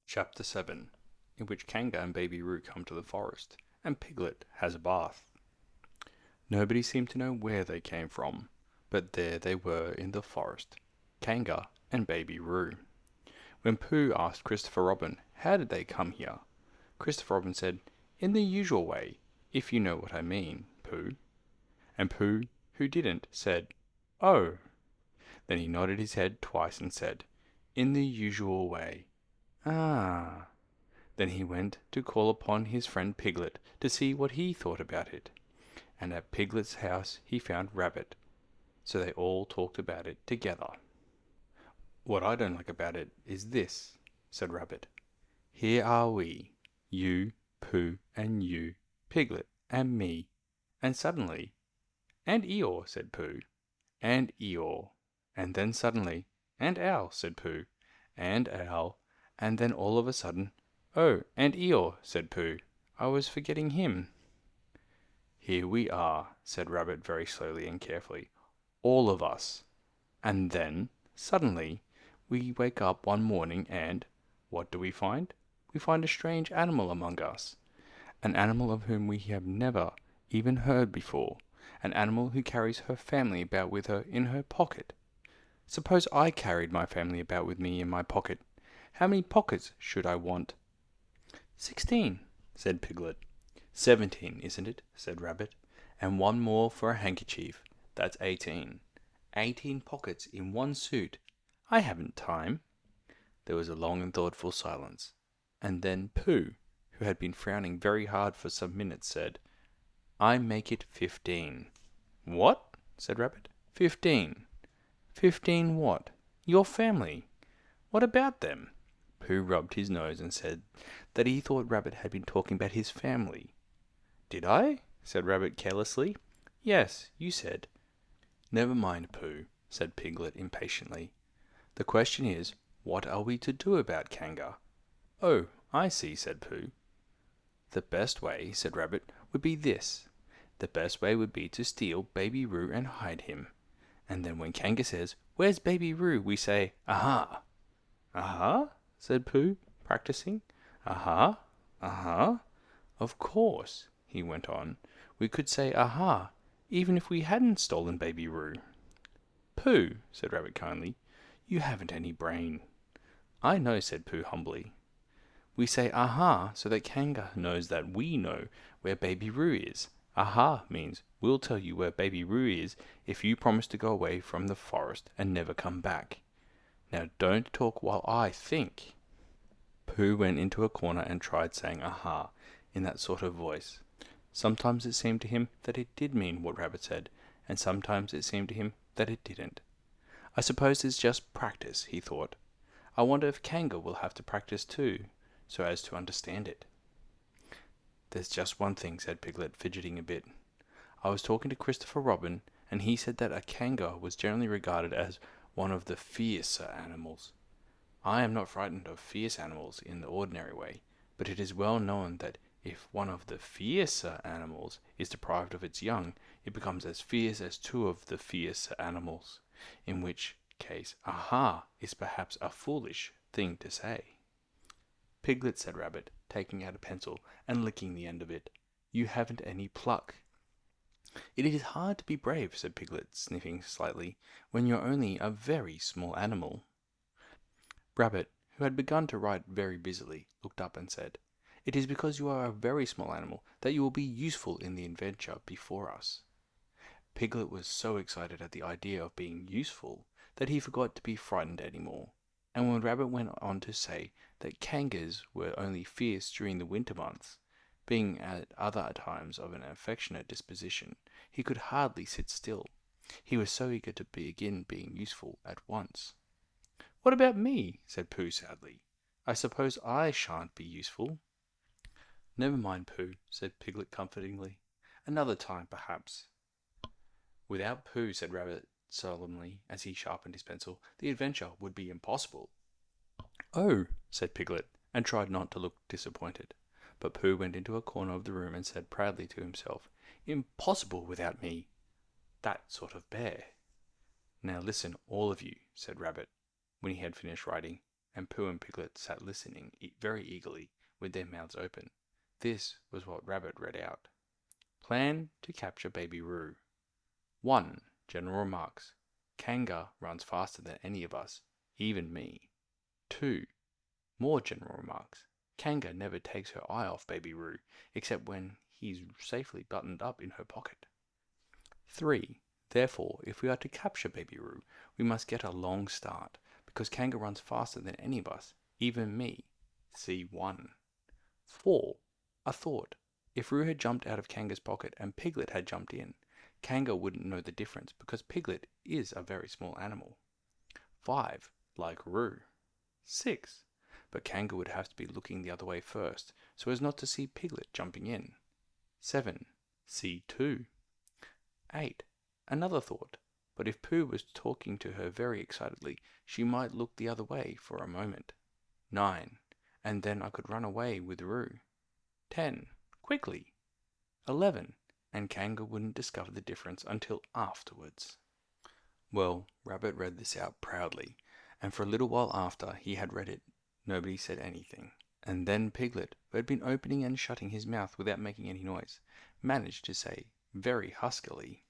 Chapter 7, in which Kanga and Baby Roo come to the forest, and Piglet has a bath. Nobody seemed to know where they came from, but there they were in the forest, Kanga and Baby Roo. When Pooh asked Christopher Robin how did they come here, Christopher Robin said, "In the usual way, if you know what I mean, Pooh." And Pooh, who didn't, said, "Oh." Then he nodded his head twice and said, "In the usual way. Ah." Then he went to call upon his friend Piglet to see what he thought about it. And at Piglet's house he found Rabbit, so they all talked about it together. "What I don't like about it is this," said Rabbit. "Here are we, you, Pooh, and you, Piglet, and me, and suddenly—" "And Eeyore," said Pooh. "And Eeyore. And then suddenly—" "And Owl," said Pooh. "And Owl. And then all of a sudden—" "Oh, and Eeyore," said Pooh. "I was forgetting him." "Here we are," said Rabbit very slowly and carefully, "all of us. And then, suddenly, we wake up one morning and, what do we find? We find a strange animal among us. An animal of whom we have never even heard before. An animal who carries her family about with her in her pocket. Suppose I carried my family about with me in my pocket. How many pockets should I want?" "16," said Piglet. "17, isn't it?" said Rabbit. "And one more for a handkerchief. That's 18. 18 pockets in one suit. I haven't time." There was a long and thoughtful silence, and then Pooh, who had been frowning very hard for some minutes, said, "I make it 15. "What?" said Rabbit. 15. 15 what? "Your family. What about them?" Pooh rubbed his nose and said that he thought Rabbit had been talking about his family. "Did I?" said Rabbit carelessly. "Yes, you said." "Never mind, Pooh," said Piglet impatiently. "The question is, what are we to do about Kanga?" "Oh, I see," said Pooh. "The best way," said Rabbit, "would be this. The best way would be to steal Baby Roo and hide him. And then when Kanga says, 'Where's Baby Roo?' we say, 'Aha!'" "Aha?" said Pooh, practicing. "Aha, aha. Of course," he went on, "we could say 'aha' even if we hadn't stolen Baby Roo." "Pooh," said Rabbit kindly, "you haven't any brain." "I know," said Pooh humbly. "We say 'aha' so that Kanga knows that we know where Baby Roo is. 'Aha' means we'll tell you where Baby Roo is if you promise to go away from the forest and never come back. Now don't talk while I think." Pooh went into a corner and tried saying "aha" in that sort of voice. Sometimes it seemed to him that it did mean what Rabbit said, and sometimes it seemed to him that it didn't. "I suppose it's just practice," he thought. "I wonder if Kanga will have to practice too, so as to understand it." "There's just one thing," said Piglet, fidgeting a bit. "I was talking to Christopher Robin, and he said that a Kanga was generally regarded as one of the fiercer animals. I am not frightened of fierce animals in the ordinary way, but it is well known that if one of the fiercer animals is deprived of its young, it becomes as fierce as two of the fiercer animals, in which case 'aha' is perhaps a foolish thing to say." "Piglet," said Rabbit, taking out a pencil and licking the end of it, "you haven't any pluck." "It is hard to be brave," said Piglet, sniffing slightly, "when you're only a very small animal." Rabbit, who had begun to write very busily, looked up and said, "It is because you are a very small animal that you will be useful in the adventure before us." Piglet was so excited at the idea of being useful that he forgot to be frightened any more, and when Rabbit went on to say that Kangas were only fierce during the winter months, being at other times of an affectionate disposition, he could hardly sit still. He was so eager to begin being useful at once. "What about me?" said Pooh sadly. "I suppose I shan't be useful." "Never mind, Pooh," said Piglet comfortingly. "Another time, perhaps." "Without Pooh," said Rabbit solemnly, as he sharpened his pencil, "the adventure would be impossible." "Oh," said Piglet, and tried not to look disappointed. But Pooh went into a corner of the room and said proudly to himself, "Impossible without me. That sort of bear." "Now listen, all of you," said Rabbit, when he had finished writing, and Pooh and Piglet sat listening very eagerly with their mouths open. This was what Rabbit read out. Plan to capture Baby Roo. 1. General remarks. KANGA runs faster than any of us, even me. 2. More general remarks. KANGA never takes her eye off Baby Roo, except when he's safely buttoned up in her pocket. 3. Therefore, if we are to capture Baby Roo, we must get a long start, because KANGA runs faster than any of us, even me. C1. 4. A thought. If Roo had jumped out of KANGA's pocket and Piglet had jumped in, KANGA wouldn't know the difference because Piglet is a very small animal. 5. Like Roo. 6. But KANGA would have to be looking the other way first, so as not to see Piglet jumping in. 7. C2. 8. Another thought. But if Pooh was talking to her very excitedly, she might look the other way for a moment. 9. And then I could run away with Roo. 10. Quickly. 11. And KANGA wouldn't discover the difference until afterwards. Well, Rabbit read this out proudly, and for a little while after he had read it, nobody said anything. And then Piglet, who had been opening and shutting his mouth without making any noise, managed to say very huskily,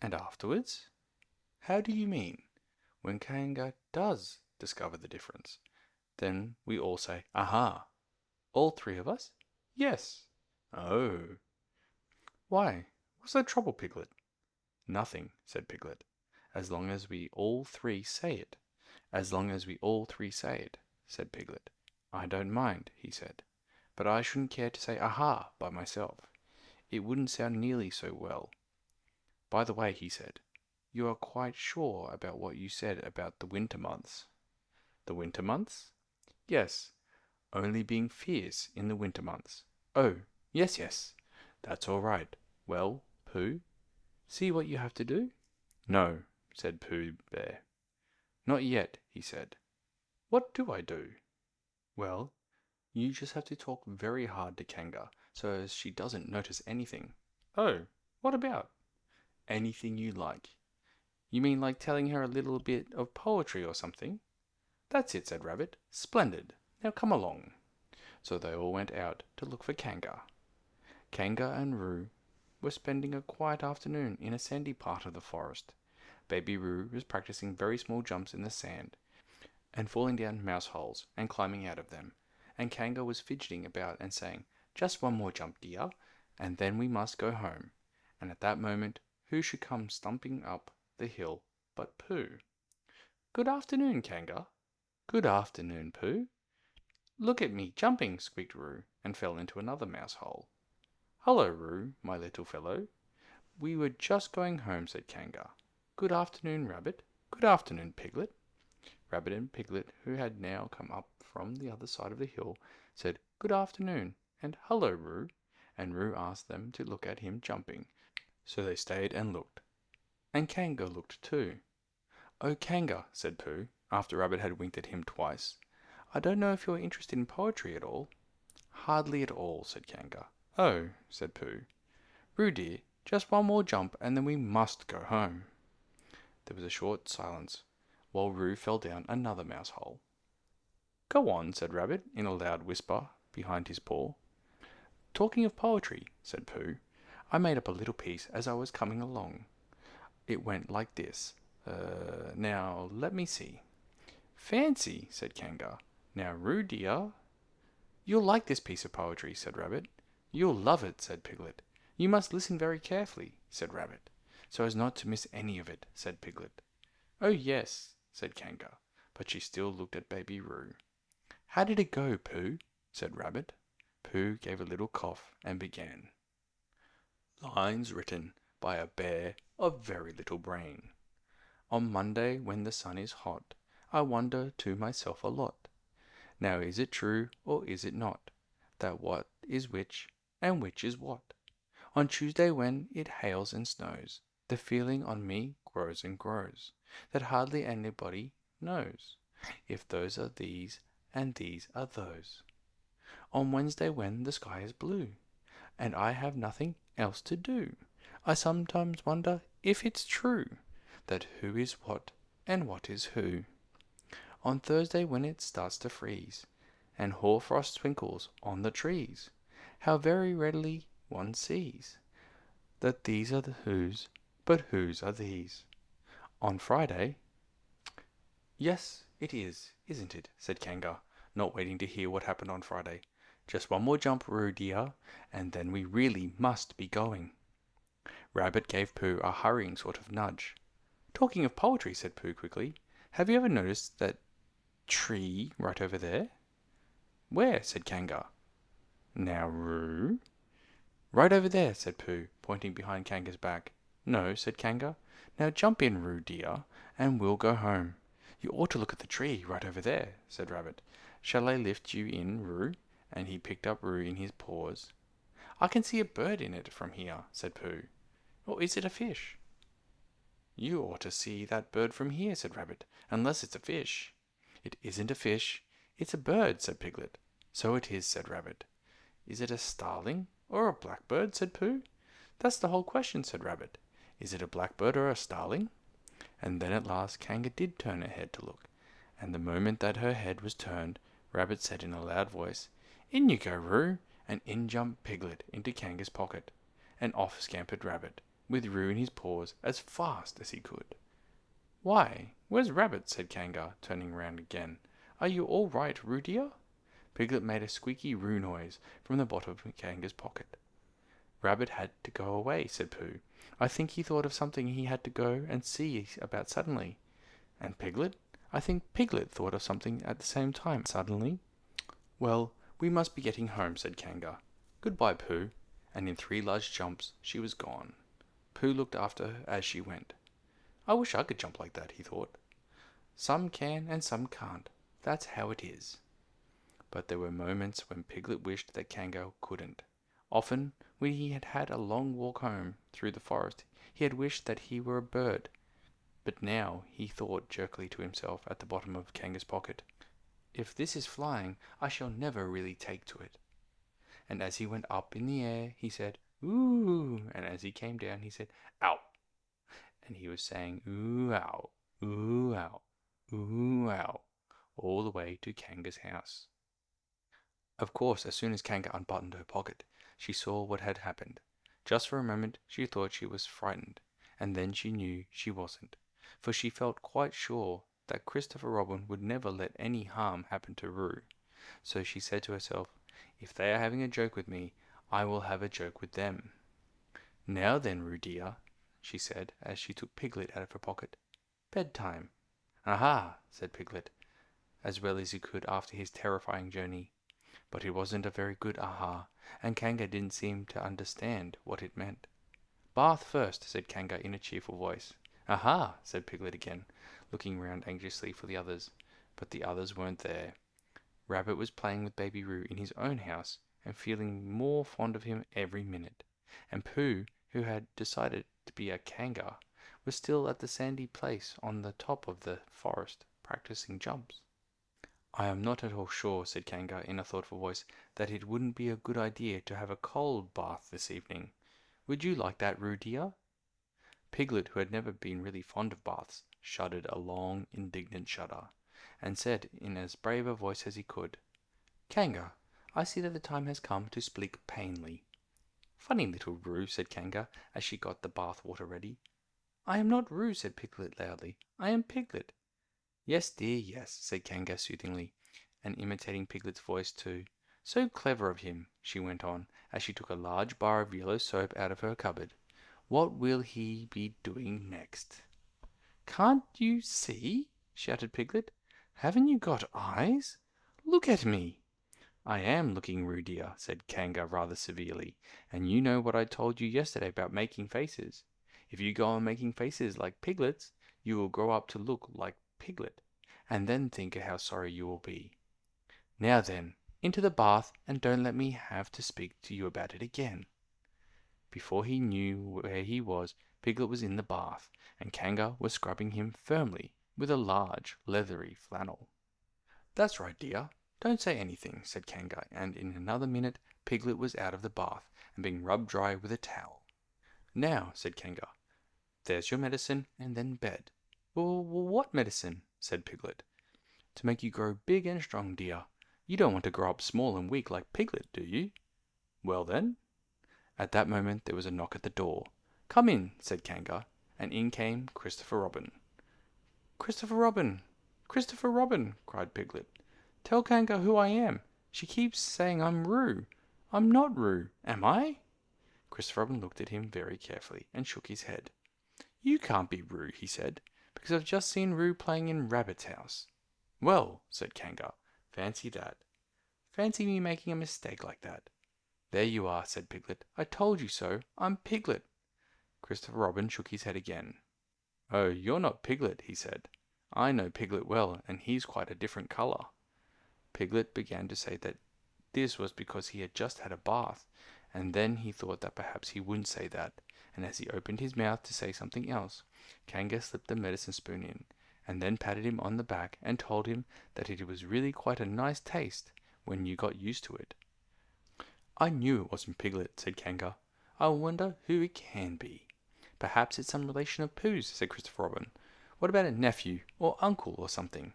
"And afterwards? How do you mean? When KANGA does discover the difference, then we all say, 'Aha!' All 3 of us? Yes. Oh. Why, what's the trouble, Piglet?" "Nothing," said Piglet, "as long as we all 3 say it." "As long as we all 3 say it," said Piglet. "I don't mind," he said, "but I shouldn't care to say 'Aha!' by myself. It wouldn't sound nearly so well. By the way," he said, "you are quite sure about what you said about the winter months?" "The winter months?" "Yes, only being fierce in the winter months." "Oh, yes, yes. That's all right. Well, Pooh, see what you have to do?" "No," said Pooh Bear. "Not yet," he said. "What do I do?" "Well, you just have to talk very hard to KANGA, so as she doesn't notice anything." "Oh, what about?" "Anything you like." "You mean like telling her a little bit of poetry or something?" "That's it," said Rabbit. "Splendid. Now come along." So they all went out to look for KANGA. KANGA and Roo were spending a quiet afternoon in a sandy part of the forest. Baby Roo was practicing very small jumps in the sand, and falling down mouse holes and climbing out of them, and KANGA was fidgeting about and saying, "Just one more jump, dear, and then we must go home." And at that moment, who should come stumping up the hill but Pooh. "Good afternoon, KANGA." "Good afternoon, Pooh." "Look at me jumping," squeaked Roo, and fell into another mouse hole. "Hullo, Roo, my little fellow. We were just going home," said KANGA. "Good afternoon, Rabbit." "Good afternoon, Piglet." Rabbit and Piglet, who had now come up from the other side of the hill, said "Good afternoon" and "Hullo, Roo," and Roo asked them to look at him jumping, so they stayed and looked. And KANGA looked too. "Oh, KANGA," said Pooh, after Rabbit had winked at him twice, "I don't know if you're interested in poetry at all." "Hardly at all," said KANGA. "Oh," said Pooh. "Roo dear, just one more jump and then we must go home." There was a short silence, while Roo fell down another mouse hole. "Go on," said Rabbit in a loud whisper behind his paw. "Talking of poetry," said Pooh, "I made up a little piece as I was coming along. It went like this. Now let me see." "Fancy," said KANGA. "Now, Roo dear." "You'll like this piece of poetry," said Rabbit. "You'll love it," said Piglet. "You must listen very carefully," said Rabbit. "So as not to miss any of it," said Piglet. "Oh yes," said KANGA, but she still looked at Baby Roo. "How did it go, Pooh?" said Rabbit. Pooh gave a little cough and began. Lines written by a bear of very little brain. On Monday when the sun is hot, I wonder to myself a lot. Now is it true or is it not, that what is which and which is what? On Tuesday when it hails and snows, the feeling on me grows and grows, that hardly anybody knows if those are these and these are those. On Wednesday when the sky is blue, and I have nothing else to do, I sometimes wonder if it's true, that who is what and what is who. on Thursday when it starts to freeze, and hoarfrost twinkles on the trees, how very readily one sees that these are the whose, but whose are these? On Friday, yes, it is, isn't it? Said Kanga, not waiting to hear what happened on Friday. Just one more jump, Roo dear, and then we really must be going. Rabbit gave Pooh a hurrying sort of nudge. Talking of poetry, said Pooh quickly, have you ever noticed that tree right over there? Where? Said Kanga. Now, Roo? Right over there, said Pooh, pointing behind Kanga's back. No, said Kanga. Now jump in, Roo dear, and we'll go home. You ought to look at the tree right over there, said Rabbit. Shall I lift you in, Roo? And he picked up Roo in his paws. I can see a bird in it from here, said Pooh. Or is it a fish? You ought to see that bird from here, said Rabbit, unless it's a fish. It isn't a fish, it's a bird, said Piglet. So it is, said Rabbit. Is it a starling or a blackbird, said Pooh. That's the whole question, said Rabbit. Is it a blackbird or a starling? And then at last Kanga did turn her head to look, and the moment that her head was turned, Rabbit said in a loud voice, In you go, Roo, and in jumped Piglet into Kanga's pocket, and off scampered Rabbit, with Roo in his paws as fast as he could. Why, where's Rabbit? Said Kanga, turning round again. Are you all right, Roo dear? Piglet made a squeaky Roo noise from the bottom of Kanga's pocket. Rabbit had to go away, said Pooh. I think he thought of something he had to go and see about suddenly. And Piglet? I think Piglet thought of something at the same time suddenly. Well, we must be getting home, said Kanga. Goodbye, Pooh. And in 3 large jumps she was gone. Pooh looked after her as she went. I wish I could jump like that, he thought. Some can and some can't. That's how it is. But there were moments when Piglet wished that Kanga couldn't. Often, when he had had a long walk home through the forest, he had wished that he were a bird. But now he thought jerkily to himself at the bottom of Kanga's pocket, If this is flying, I shall never really take to it. And as he went up in the air, he said, Ooh, and as he came down, he said, Ow. And he was saying, Ooh, ow, ooh, ow, ooh, ow, all the way to Kanga's house. Of course, as soon as Kanga unbuttoned her pocket, she saw what had happened. Just for a moment she thought she was frightened, and then she knew she wasn't, for she felt quite sure that Christopher Robin would never let any harm happen to Roo. So she said to herself, If they are having a joke with me, I will have a joke with them. Now then, Roo dear, she said, as she took Piglet out of her pocket. Bedtime. Aha, said Piglet, as well as he could after his terrifying journey. But it wasn't a very good aha, and Kanga didn't seem to understand what it meant. Bath first, said Kanga in a cheerful voice. Aha, said Piglet again, looking round anxiously for the others, but the others weren't there. Rabbit was playing with Baby Roo in his own house, and feeling more fond of him every minute, and Pooh, who had decided to be a Kanga, was still at the sandy place on the top of the forest, practicing jumps. I am not at all sure, said Kanga in a thoughtful voice, that it wouldn't be a good idea to have a cold bath this evening. Would you like that, Roo dear? Piglet, who had never been really fond of baths, shuddered a long, indignant shudder, and said in as brave a voice as he could, Kanga, I see that the time has come to speak plainly. Funny little Roo, said Kanga, as she got the bath water ready. I am not Roo, said Piglet loudly. I am Piglet. Yes, dear, yes, said Kanga soothingly, and imitating Piglet's voice too. So clever of him, she went on, as she took a large bar of yellow soap out of her cupboard. What will he be doing next? Can't you see? Shouted Piglet. Haven't you got eyes? Look at me. I am looking, Roo dear, said Kanga rather severely, and you know what I told you yesterday about making faces. If you go on making faces like Piglet's, you will grow up to look like Piglet, and then think how sorry you will be. Now then, into the bath, and don't let me have to speak to you about it again. Before he knew where he was, Piglet was in the bath, and Kanga was scrubbing him firmly with a large, leathery flannel. That's right, dear. Don't say anything, said Kanga, and in another minute Piglet was out of the bath and being rubbed dry with a towel. Now, said Kanga, there's your medicine, and then bed. Well, what medicine? Said Piglet. To make you grow big and strong, dear. You don't want to grow up small and weak like Piglet, do you? Well then. At that moment there was a knock at the door. Come in, said Kanga, and in came Christopher Robin. Christopher Robin! Christopher Robin! cried Piglet. Tell Kanga who I am. She keeps saying I'm Roo. I'm not Roo, am I? Christopher Robin looked at him very carefully and shook his head. You can't be Roo, he said, because I've just seen Roo playing in Rabbit's house. Well, said Kanga, fancy that. Fancy me making a mistake like that. There you are, said Piglet. I told you so. I'm Piglet. Christopher Robin shook his head again. Oh, you're not Piglet, he said. I know Piglet well, and he's quite a different colour. Piglet began to say that this was because he had just had a bath, and then he thought that perhaps he wouldn't say that, and as he opened his mouth to say something else, Kanga slipped the medicine spoon in, and then patted him on the back and told him that it was really quite a nice taste when you got used to it. I knew it wasn't Piglet, said Kanga. I wonder who it can be. Perhaps it's some relation of Pooh's, said Christopher Robin. What about a nephew, or uncle, or something?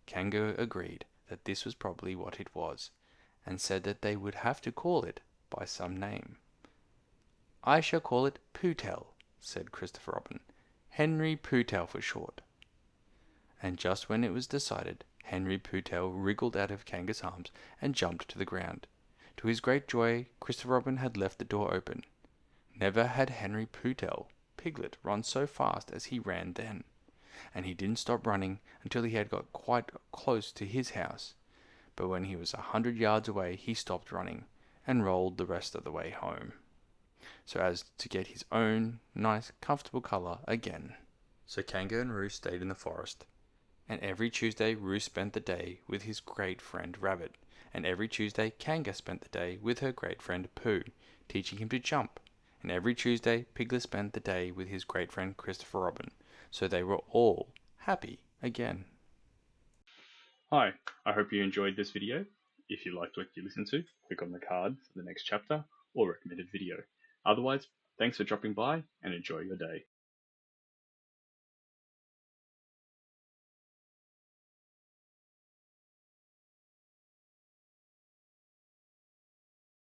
Kanga agreed that this was probably what it was, and said that they would have to call it by some name. I shall call it Poohtail, said Christopher Robin. Henry Poohtail for short. And just when it was decided, Henry Poohtail wriggled out of Kanga's arms and jumped to the ground. To his great joy, Christopher Robin had left the door open. Never had Henry Poohtail, Piglet, run so fast as he ran then, and he didn't stop running until he had got quite close to his house. But when he was 100 yards away, he stopped running, and rolled the rest of the way home, so as to get his own nice, comfortable colour again. So Kanga and Roo stayed in the forest, and every Tuesday Roo spent the day with his great friend Rabbit, and every Tuesday Kanga spent the day with her great friend Pooh, teaching him to jump, and every Tuesday Piglet spent the day with his great friend Christopher Robin, so they were all happy again. Hi, I hope you enjoyed this video. If you liked what you listened to, click on the card for the next chapter or recommended video. Otherwise, thanks for dropping by and enjoy your day.